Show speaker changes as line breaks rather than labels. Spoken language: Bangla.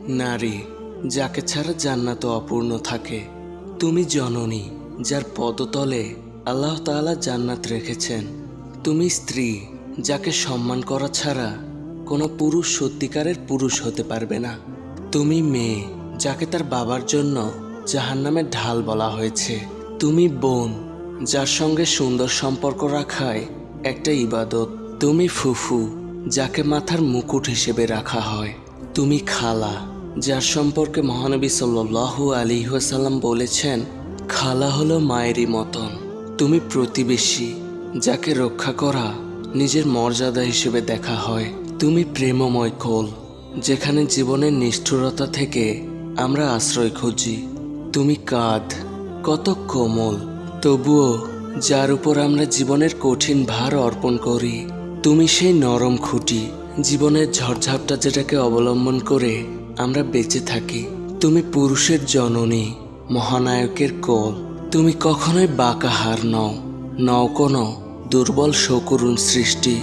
নারী, যাকে ছাড়া জান্নাত অপূর্ণ থাকে। তুমি জননী, যার পদতলে আল্লাহ তাআলা জান্নাত রেখেছেন। তুমি স্ত্রী, যাকে সম্মান করা ছাড়া কোনো পুরুষ সত্যিকারের পুরুষ হতে পারবে না। তুমি মেয়ে, যাকে তার বাবার জন্য জাহান্নামের ঢাল বলা হয়েছে। তুমি বোন, যার সঙ্গে সুন্দর সম্পর্ক রাখায় একটা ইবাদত। তুমি ফুফু, যাকে মাথার মুকুট হিসেবে রাখা হয়। তুমি খালা, যার সম্পর্কে মহানবী সাল্লাল্লাহু আলাইহি ওয়াসাল্লাম বলেছেন, খালা হলো মায়েরই মতন। তুমি প্রতিবেশী, যাকে রক্ষা করা নিজের মর্যাদা হিসেবে দেখা হয়। তুমি প্রেমময় কোল, যেখানে জীবনের নিষ্ঠুরতা থেকে আমরা আশ্রয় খুঁজি। তুমি কাঁধ, কত কোমল, তবুও যার উপর আমরা জীবনের কঠিন ভার অর্পণ করি। তুমি সেই নরম খুঁটি, জীবনের ঝড়ঝাপটা যেটাকে অবলম্বন করে আমরা বেঁচে থাকি। তুমি পুরুষের জননী, মহানায়কের কোল। তুমি কখনোই বাঁকা হার নও, নও কোনো দুর্বল শকুরুন সৃষ্টি।